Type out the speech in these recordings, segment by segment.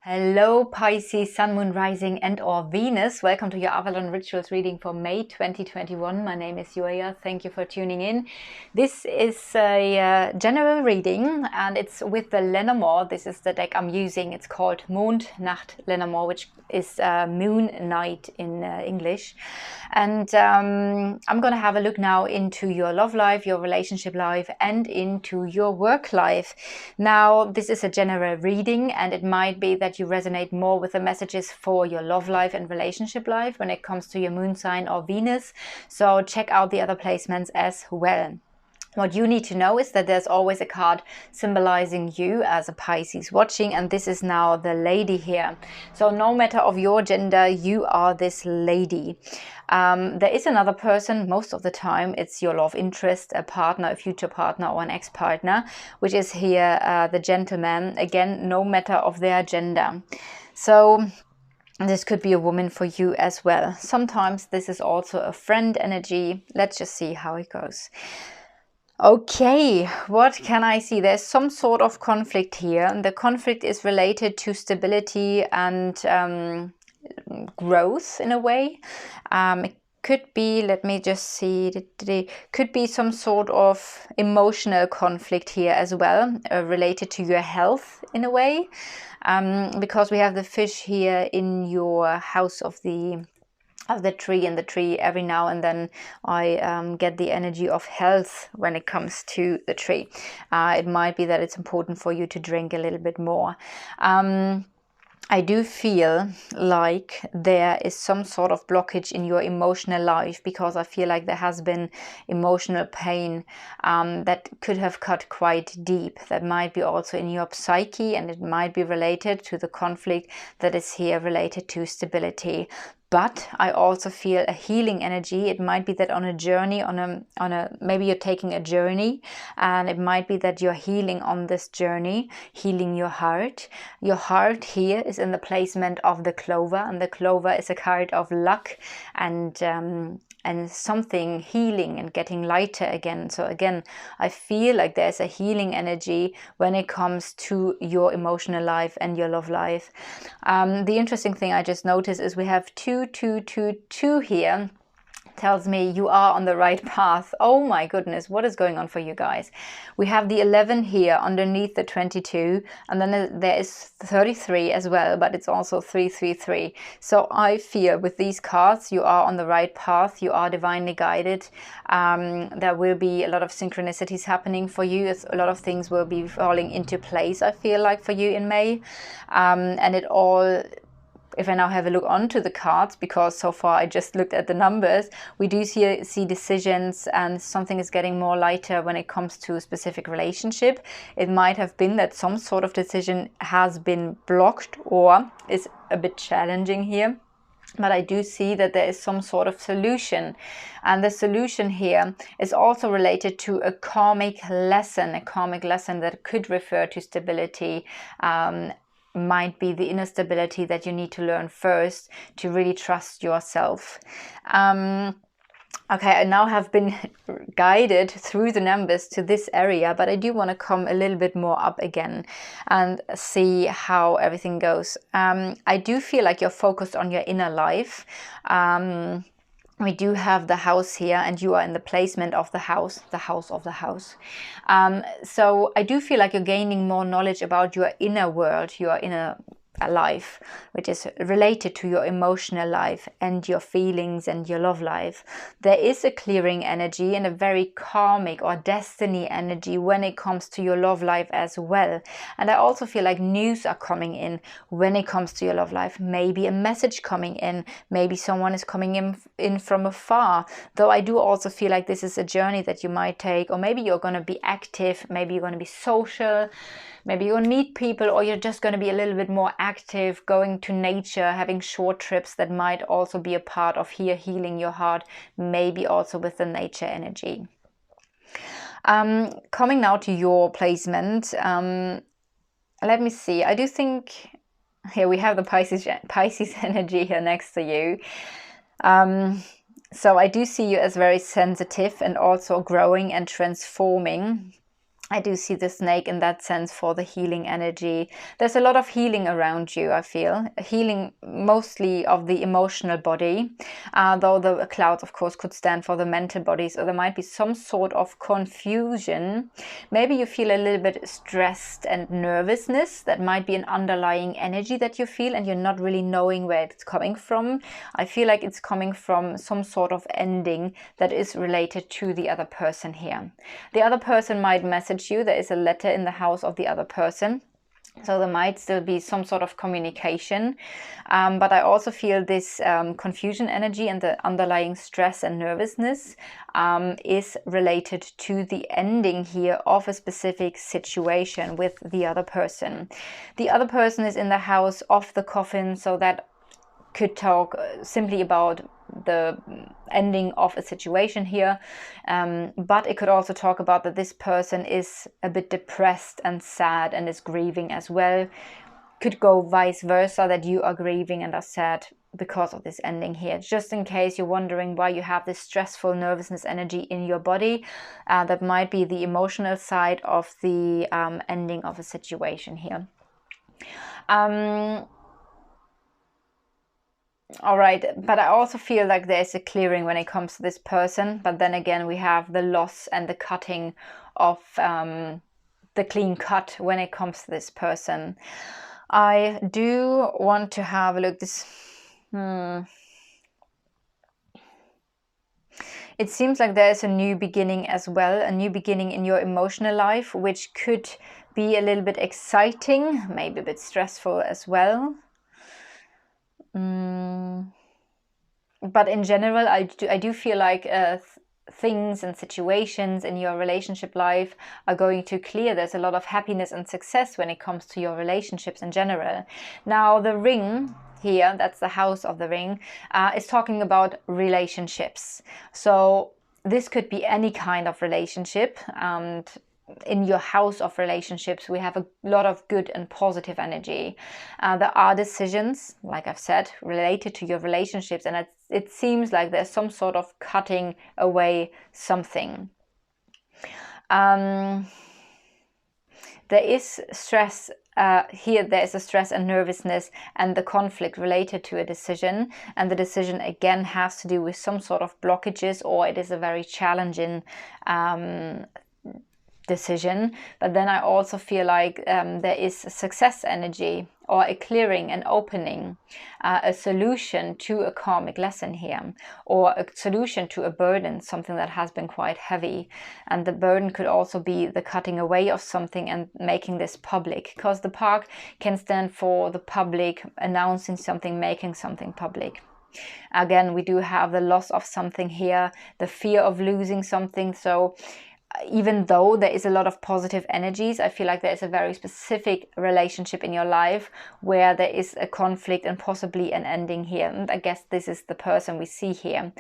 Hello Pisces, Sun, Moon, Rising and or Venus. Welcome to your Avalon Rituals reading for May 2021. My name is Julia. Thank you for tuning in. This is a general reading and it's with the Lenormand. This is the deck I'm using. It's called Mond, Nacht, Lenormand, which is moon night in English. And I'm going to have a look now into your love life, your relationship life and into your work life. Now, this is a general reading and it might be that you resonate more with the messages for your love life and relationship life when it comes to your moon sign or Venus. So check out the other placements as well. What you need to know is that there's always a card symbolizing you as a Pisces watching, and this is now the lady here. So no matter of your gender, you are this lady. There is another person. Most of the time it's your love interest, a partner, a future partner or an ex-partner, which is here the gentleman. Again, no matter of their gender. So this could be a woman for you as well. Sometimes this is also a friend energy. Let's just see how it goes. Okay, what can I see? There's some sort of conflict here. The conflict is related to stability and growth in a way. It could be, let me just see, could be some sort of emotional conflict here as well, related to your health in a way, because we have the fish here in your house of the tree, and the tree every now and then I get the energy of health when it comes to the tree. It might be that it's important for you to drink a little bit more. I do feel like there is some sort of blockage in your emotional life, because I feel like there has been emotional pain that could have cut quite deep. That might be also in your psyche, and it might be related to the conflict that is here related to stability. But I also feel a healing energy. It might be that on a journey, maybe you're taking a journey, and it might be that you're healing on this journey, healing your heart. Your heart here is in the placement of the clover, and the clover is a card of luck and something healing and getting lighter again. So again, I feel like there's a healing energy when it comes to your emotional life and your love life. The interesting thing I just noticed is we have 2, 2, 2, 2 here. Tells me you are on the right path. Oh my goodness, what is going on for you guys? We have the 11 here underneath the 22, and then there is 33 as well, but it's also 333. So I feel with these cards you are on the right path. You are divinely guided. There will be a lot of synchronicities happening for you. A lot of things will be falling into place, I feel like, for you in May. And it all, if I now have a look onto the cards, because so far I just looked at the numbers, we do see decisions, and something is getting more lighter when it comes to a specific relationship. It might have been that some sort of decision has been blocked or is a bit challenging here. But I do see that there is some sort of solution. And the solution here is also related to a karmic lesson that could refer to stability. Might be the inner stability that you need to learn first to really trust yourself. Okay, I now have been guided through the numbers to this area, but I do want to come a little bit more up again and see how everything goes. I do feel like you're focused on your inner life. We do have the house here, and you are in the placement of the house of the house. So I do feel like you're gaining more knowledge about your inner world, your inner life, which is related to your emotional life and your feelings and your love life. There is a clearing energy and a very karmic or destiny energy when it comes to your love life as well. And I also feel like news are coming in when it comes to your love life. Maybe a message coming in, maybe someone is coming in from afar. Though I do also feel like this is a journey that you might take, or maybe you're going to be active, maybe you're going to be social, maybe you'll meet people, or you're just going to be a little bit more active, going to nature, having short trips. That might also be a part of here healing your heart, maybe also with the nature energy. Coming now to your placement, let me see. I do think here we have the Pisces energy here next to you. So I do see you as very sensitive and also growing and transforming. I do see the snake in that sense for the healing energy. There's a lot of healing around you, I feel. Healing mostly of the emotional body, though the clouds, of course, could stand for the mental body. So there might be some sort of confusion. Maybe you feel a little bit stressed and nervousness. That might be an underlying energy that you feel, and you're not really knowing where it's coming from. I feel like it's coming from some sort of ending that is related to the other person here. The other person might message you. There is a letter in the house of the other person, so there might still be some sort of communication, but I also feel this confusion energy and the underlying stress and nervousness is related to the ending here of a specific situation with the other person. The other person is in the house of the coffin, so that could talk simply about the ending of a situation here, but it could also talk about that this person is a bit depressed and sad and is grieving as well. Could go vice versa, that you are grieving and are sad because of this ending here. Just in case you're wondering why you have this stressful nervousness energy in your body, that might be the emotional side of the ending of a situation here. All right, but I also feel like there's a clearing when it comes to this person, but then again we have the loss and the cutting of the clean cut when it comes to this person. I do want to have a look. It seems like there's a new beginning as well, a new beginning in your emotional life, which could be a little bit exciting, maybe a bit stressful as well. But in general, I do feel like things and situations in your relationship life are going to clear. There's a lot of happiness and success when it comes to your relationships in general. Now, the ring here, that's the house of the ring, is talking about relationships. So this could be any kind of relationship, and in your house of relationships we have a lot of good and positive energy. There are decisions, like I've said, related to your relationships, and it seems like there's some sort of cutting away something. There is stress here. There is a stress and nervousness and the conflict related to a decision, and the decision again has to do with some sort of blockages, or it is a very challenging decision. But then I also feel like there is a success energy, or a clearing, an opening, a solution to a karmic lesson here, or a solution to a burden, something that has been quite heavy. And the burden could also be the cutting away of something and making this public, because the park can stand for the public, announcing something, making something public. Again, we do have the loss of something here, the fear of losing something. So even though there is a lot of positive energies, I feel like there is a very specific relationship in your life where there is a conflict and possibly an ending here. And I guess this is the person we see here.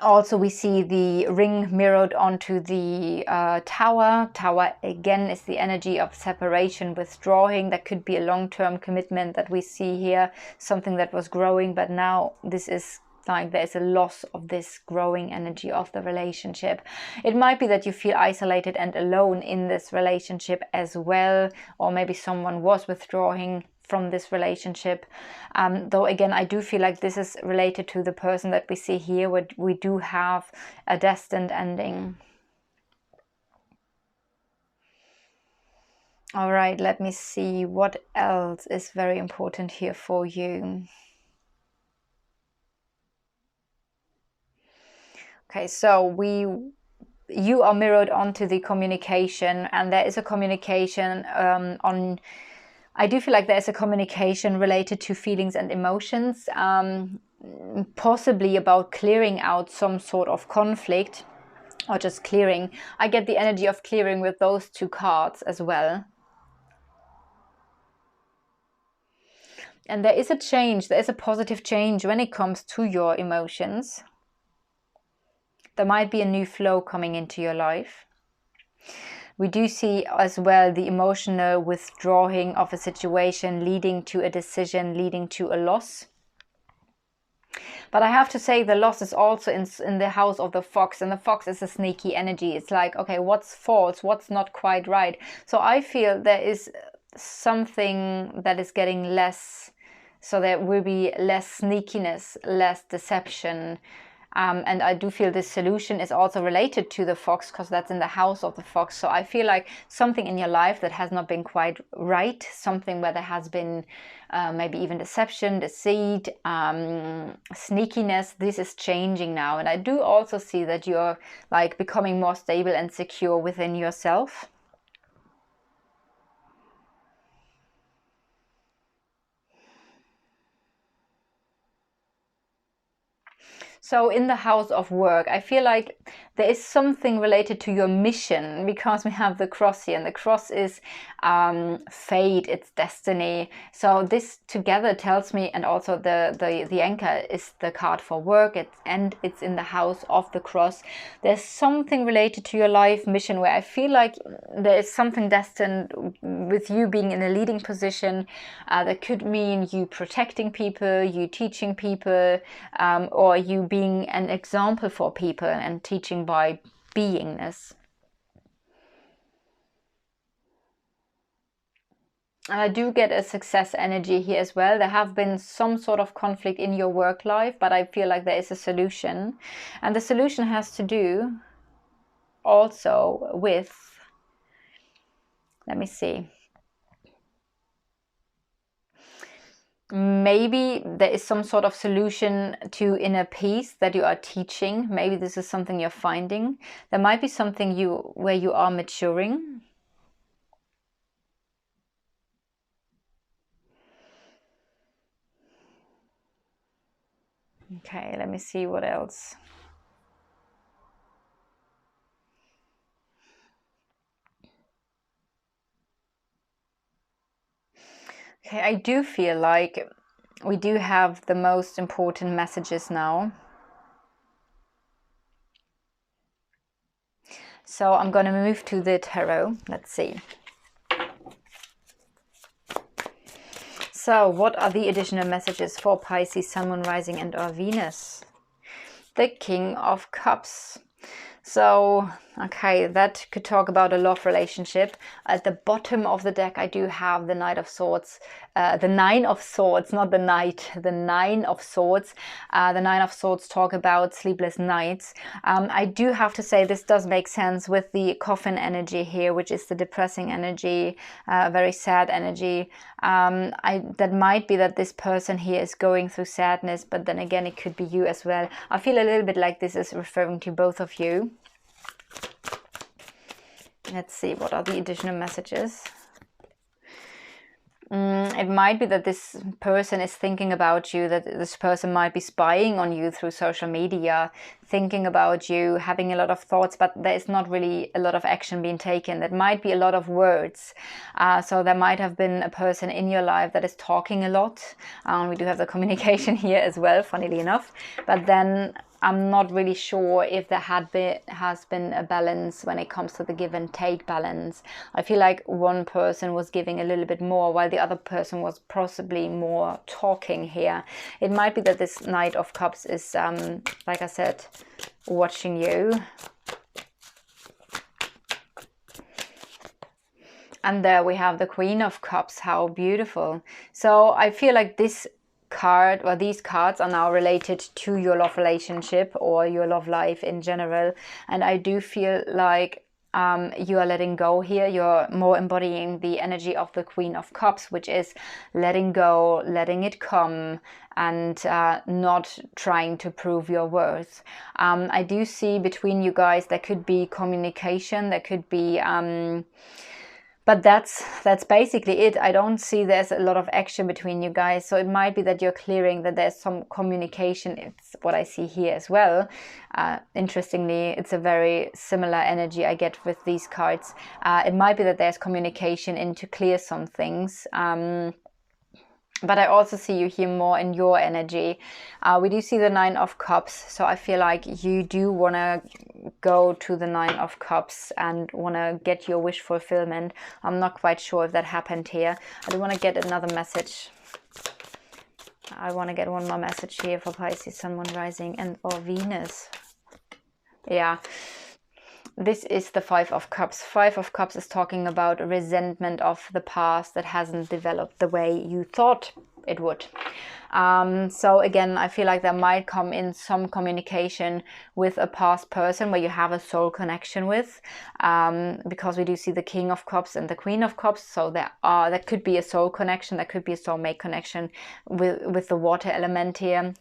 Also, we see the ring mirrored onto the tower. Tower, again, is the energy of separation, withdrawing. That could be a long-term commitment that we see here, something that was growing, but now this is like there's a loss of this growing energy of the relationship. It might be that you feel isolated and alone in this relationship as well, or maybe someone was withdrawing from this relationship. Though again, I do feel like this is related to the person that we see here, where we do have a destined ending. All right, let me see what else is very important here for you. Okay, so you are mirrored onto the communication, and there is a communication I do feel like there's a communication related to feelings and emotions, possibly about clearing out some sort of conflict, or just clearing. I get the energy of clearing with those two cards as well. And there is a change, there is a positive change when it comes to your emotions. There might be a new flow coming into your life. We do see as well the emotional withdrawing of a situation leading to a decision, leading to a loss. But I have to say the loss is also in the house of the fox, and the fox is a sneaky energy. It's like, okay, what's false, what's not quite right. So I feel there is something that is getting less, so there will be less sneakiness, less deception. And I do feel this solution is also related to the fox, because that's in the house of the fox. So I feel like something in your life that has not been quite right, something where there has been maybe even deception, deceit, sneakiness, this is changing now. And I do also see that you're like becoming more stable and secure within yourself. So in the house of work, I feel like there is something related to your mission, because we have the cross here, and the cross is fate, it's destiny. So this together tells me, and also the anchor is the card for work, and it's in the house of the cross. There's something related to your life mission where I feel like there is something destined with you being in a leading position. That could mean you protecting people, you teaching people, or you being an example for people and teaching by beingness. And I do get a success energy here as well. There have been some sort of conflict in your work life, but I feel like there is a solution. And the solution has to do also with, let me see, maybe there is some sort of solution to inner peace that you are teaching. Maybe this is something you're finding. There might be something where you are maturing. Okay, let me see what else. Okay, I do feel like we do have the most important messages now. So I'm going to move to the tarot. Let's see. So what are the additional messages for Pisces, Sun, Moon, Rising and or Venus? The King of Cups. So, okay, that could talk about a love relationship. At the bottom of the deck, I do have the Knight of Swords, the Nine of Swords, not the Knight, the Nine of Swords. The Nine of Swords talk about sleepless nights. I do have to say this does make sense with the coffin energy here, which is the depressing energy, very sad energy. That might be that this person here is going through sadness, but then again, it could be you as well. I feel a little bit like this is referring to both of you. Let's see, what are the additional messages? It might be that this person is thinking about you, that this person might be spying on you through social media, thinking about you, having a lot of thoughts, but there is not really a lot of action being taken. That might be a lot of words. So there might have been a person in your life that is talking a lot. We do have the communication here as well, funnily enough. But then I'm not really sure if there has been a balance when it comes to the give and take balance. I feel like one person was giving a little bit more while the other person was possibly more talking here. It might be that this Knight of Cups is, like I said, watching you. And there we have the Queen of Cups. How beautiful. So I feel like this card, or these cards, are now related to your love relationship or your love life in general. And I do feel like you are letting go here. You're more embodying the energy of the Queen of Cups, which is letting go, letting it come, and not trying to prove your worth. I do see between you guys there could be communication, there could be but that's basically it. I don't see there's a lot of action between you guys. So it might be that you're clearing, that there's some communication. It's what I see here as well. Interestingly, it's a very similar energy I get with these cards. It might be that there's communication in to clear some things. But I also see you here more in your energy. We do see the Nine of Cups. So I feel like you do want to go to the Nine of Cups and want to get your wish fulfillment. I'm not quite sure if that happened here. I do want to get another message. I want to get one more message here for Pisces, Sun, Moon, Rising, and or Venus. Yeah. This is the Five of Cups. Five of Cups is talking about resentment of the past that hasn't developed the way you thought it would. So again, I feel like there might come in some communication with a past person where you have a soul connection with, because we do see the King of Cups and the Queen of Cups. So there could be a soul connection, there could be a soulmate connection with the water element here.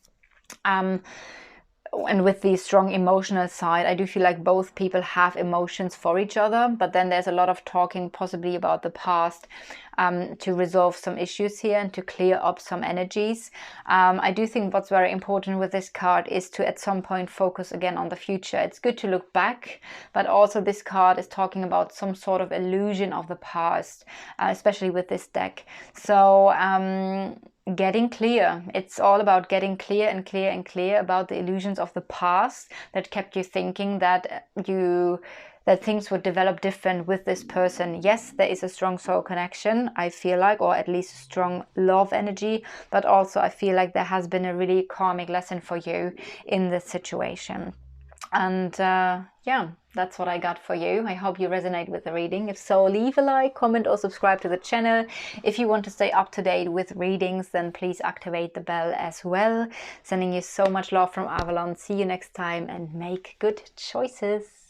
And with the strong emotional side, I do feel like both people have emotions for each other, but then there's a lot of talking possibly about the past to resolve some issues here and to clear up some energies. I do think what's very important with this card is to at some point focus again on the future. It's good to look back, but also this card is talking about some sort of illusion of the past, especially with this deck. So getting clear. It's all about getting clear and clear and clear about the illusions of the past that kept you thinking that things would develop different with this person. Yes, there is a strong soul connection, I feel like, or at least strong love energy, but also I feel like there has been a really karmic lesson for you in this situation. And yeah, that's what I got for you. I hope you resonate with the reading. If so, leave a like, comment, or subscribe to the channel. If you want to stay up to date with readings, then please activate the bell as well. Sending you so much love from Avalon. See you next time and make good choices.